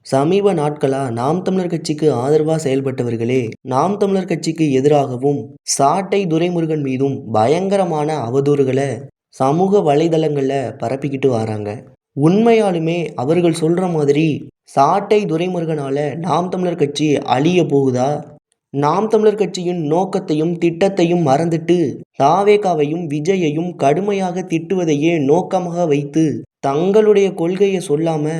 சமீப நாட்களா நாம் தமிழர் கட்சிக்கு ஆதரவா செயல்பட்டவர்களே நாம் தமிழர் கட்சிக்கு எதிராகவும் சாட்டை துரைமுருகன் மீதும் பயங்கரமான அவதூறுகளை சமூக வலைதளங்கள்ல பரப்பிக்கிட்டு வராங்க. உண்மையாலுமே அவர்கள் சொல்ற மாதிரி சாட்டை துரைமுருகனால நாம் தமிழர் கட்சி அழிய போகுதா? நாம் தமிழர் கட்சியின் நோக்கத்தையும் திட்டத்தையும் மறந்துட்டு தாவேகாவையும் விஜயையும் கடுமையாக திட்டுவதையே நோக்கமாக வைத்து தங்களுடைய கொள்கையை சொல்லாம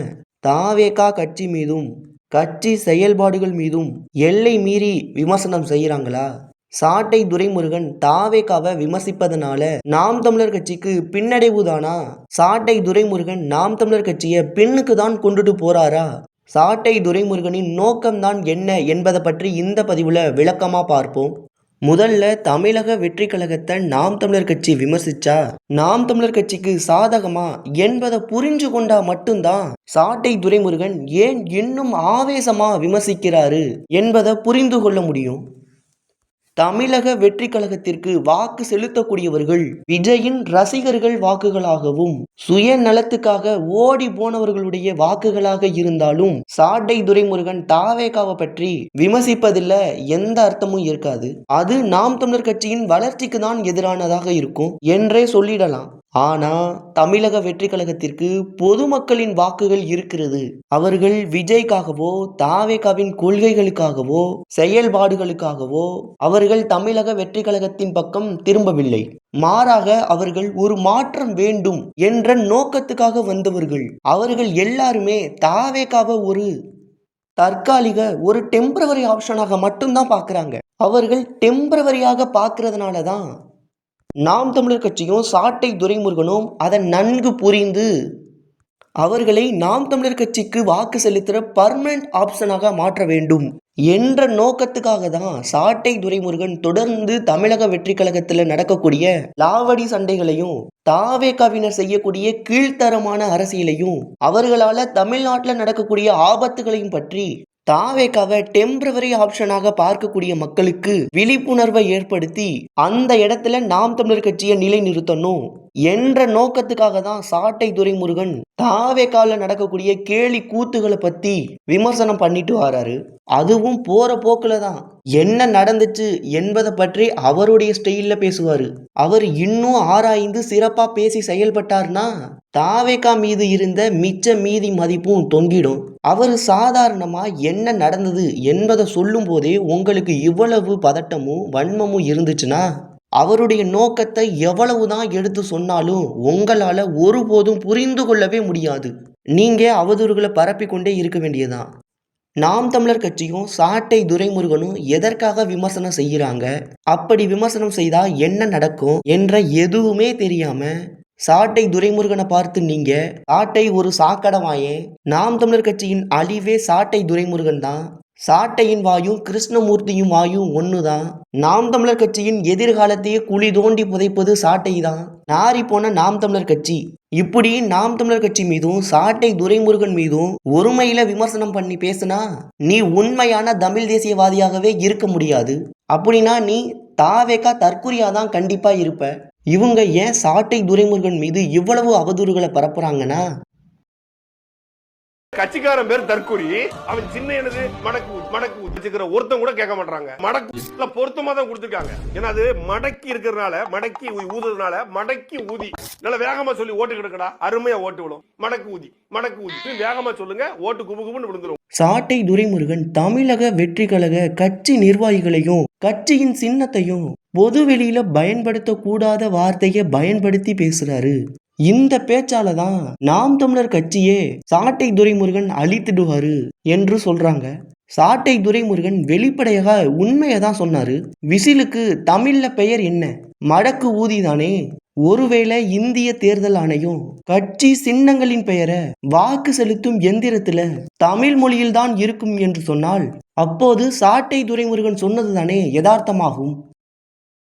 தாவேகா கட்சி மீதும் கட்சி செயல்பாடுகள் மீதும் எல்லை மீறி விமர்சனம் செய்கிறாங்களா? சாட்டை துரைமுருகன் தாவேகாவை விமர்சிப்பதனால நாம் தமிழர் கட்சிக்கு பின்னடைவு தானா? சாட்டை துரைமுருகன் நாம் தமிழர் கட்சியை பின்னுக்கு தான் கொண்டுட்டு போறாரா? சாட்டை துரைமுருகனின் நோக்கம்தான் என்ன என்பதை பற்றி இந்த பதிவில் விளக்கமாக பார்ப்போம். முதல்ல தமிழக வெற்றி கழகத்தை நாம் தமிழர் கட்சி விமர்சிச்சா நாம் தமிழர் கட்சிக்கு சாதகமா என்பதை புரிஞ்சு கொண்டா மட்டும்தான் சாட்டை துரைமுருகன் ஏன் இன்னும் ஆவேசமா விமர்சிக்கிறாரு என்பதை புரிந்து கொள்ள முடியும். தமிழக வெற்றி கழகத்திற்கு வாக்கு செலுத்தக்கூடியவர்கள் விஜயின் ரசிகர்கள் வாக்குகளாகவும் சுயநலத்துக்காக ஓடி போனவர்களுடைய வாக்குகளாக இருந்தாலும் சாட்டை துரைமுருகன் தாவேகாவை பற்றி விமர்சிப்பதில் எந்த அர்த்தமும் இருக்காது. அது நாம் தமிழர் கட்சியின் வளர்ச்சிக்கு தான் எதிரானதாக இருக்கும் என்றே சொல்லிடலாம். ஆனா தமிழக வெற்றி கழகத்திற்கு பொதுமக்களின் வாக்குகள் இருக்கிறது. அவர்கள் விஜய்க்காகவோ தாவேகாவின் கொள்கைகளுக்காகவோ செயல்பாடுகளுக்காகவோ அவர்கள் தமிழக வெற்றி கழகத்தின் பக்கம் திரும்பவில்லை. மாறாக அவர்கள் ஒரு மாற்றம் வேண்டும் என்ற நோக்கத்துக்காக வந்தவர்கள். அவர்கள் எல்லாருமே தாவேகாவை ஒரு தற்காலிக ஒரு டெம்பரவரி ஆப்ஷனாக மட்டும்தான் பார்க்குறாங்க. அவர்கள் டெம்பரவரியாக பார்க்கறதுனால தான் நாம் தமிழர் கட்சியும் சாட்டை துரைமுருகனும் அதை நன்கு புரிந்து அவர்களை நாம் தமிழர் கட்சிக்கு வாக்கு செலுத்துகிற பர்மனன்ட் ஆப்ஷனாக மாற்ற வேண்டும் என்ற நோக்கத்துக்காக தான் சாட்டை துரைமுருகன் தொடர்ந்து தமிழக வெற்றி கழகத்தில் நடக்கக்கூடிய லாவடி சண்டைகளையும் தாவேகாவினர் செய்யக்கூடிய கீழ்த்தரமான அரசியலையும் அவர்களால் தமிழ்நாட்டில் நடக்கக்கூடிய ஆபத்துகளையும் பற்றி தாவேகாவை டெம்பரவரி ஆப்ஷனாக பார்க்கக்கூடிய மக்களுக்கு விழிப்புணர்வை ஏற்படுத்தி அந்த இடத்துல நாம் தமிழர் கட்சியை நிலைநிறுத்தணும் என்ற நோக்கத்துக்காக தான் சாட்டை துரைமுருகன் தாவேகால நடக்கக்கூடிய கேலி கூத்துகளை பத்தி விமர்சனம் பண்ணிட்டு வராரு. அதுவும் போற போக்குல தான் என்ன நடந்துச்சு என்பதை பற்றி அவருடைய ஸ்டைல்ல பேசுவாரு. அவர் இன்னும் ஆராய்ந்து சிறப்பா பேசி செயல்பட்டார்னா தாவேகா மீது இருந்த மிச்ச மீதி மதிப்பும் தொங்கிடும். அவர் சாதாரணமா என்ன நடந்தது என்பதை சொல்லும் போதே உங்களுக்கு இவ்வளவு பதட்டமும் வன்மமும் இருந்துச்சுன்னா அவருடைய நோக்கத்தை எவ்வளவுதான் எடுத்து சொன்னாலும் உங்களால ஒருபோதும் புரிந்து கொள்ளவே முடியாது. நீங்க அவதூறுகளை பரப்பி கொண்டே இருக்க வேண்டியதான். நாம் தமிழர் கட்சியும் சாட்டை துரைமுருகனும் எதற்காக விமர்சனம் செய்கிறாங்க, அப்படி விமர்சனம் செய்தா என்ன நடக்கும் என்ற எதுவுமே தெரியாம சாட்டை துரைமுருகனை பார்த்து நீங்க சாட்டை ஒரு சாக்கடவாயே, நாம் தமிழர் கட்சியின் அழிவே சாட்டை துரைமுருகன் தான், சாட்டையின் வாயும் கிருஷ்ணமூர்த்தியும் வாயும் ஒண்ணுதான், நாம் தமிழர் கட்சியின் எதிர்காலத்தையே குழி தோண்டி புதைப்பது சாட்டை தான், நாரி போன நாம் தமிழர் கட்சி, இப்படி நாம் தமிழர் கட்சி மீதும் சாட்டை துரைமுருகன் மீதும் ஒருமையில விமர்சனம் பண்ணி பேசுனா நீ உண்மையான தமிழ் தேசியவாதியாகவே இருக்க முடியாது. அப்படின்னா நீ தாவேகா தற்குறியாதான் கண்டிப்பா இருப்ப. இவங்க ஏன் சாட்டை துரைமுருகன் மீது இவ்வளவு அவதூறுகளை பரப்புறாங்கன்னா கட்சிக்காரன் பேர் தற்கொலை, அவன் சின்ன என்னது மடக்கு மடக்கு வச்சுக்கிற ஒருத்தன் கூட கேட்க மாட்டாங்க. மடக்கு பொருத்தமா தான் கொடுத்துருக்காங்க. ஏன்னா அது மடக்கி இருக்கிறதுனால, மடக்கி ஊதுறதுனால மடக்கி ஊதி நல்ல வேகமா சொல்லி ஓட்டு கிடக்கடா, அருமையா ஓட்டு விடும். மடக்கு ஊதி மடக்கு ஊதி வேகமா சொல்லுங்க, ஓட்டு குபு குபுன்னு விழுந்துரும். சாட்டை துரைமுருகன் தமிழக வெற்றி கழக கட்சி நிர்வாகிகளையும் கட்சியின் சின்னத்தையும் பொதுவெளியில பயன்படுத்தக்கூடாத வார்த்தையை பயன்படுத்தி பேசுறாரு. இந்த பேச்சால தான் நாம் தமிழர் கட்சியே சாட்டை துரைமுருகன் அழித்திடுவாரு என்று சொல்றாங்க. சாட்டை துரைமுருகன் வெளிப்படையாக உண்மையை தான் சொன்னாரு. விசிலுக்கு தமிழ்ல பெயர் என்ன? மடக்கு ஊதிதானே. ஒருவேளை இந்திய தேர்தல் ஆணையம் கட்சி சின்னங்களின் பெயரை வாக்கு செலுத்தும் எந்திரத்துல தமிழ் மொழியில் தான் இருக்கும் என்று சொன்னால் அப்போது சாட்டை துரைமுருகன் சொன்னது தானே யதார்த்தமாகும்.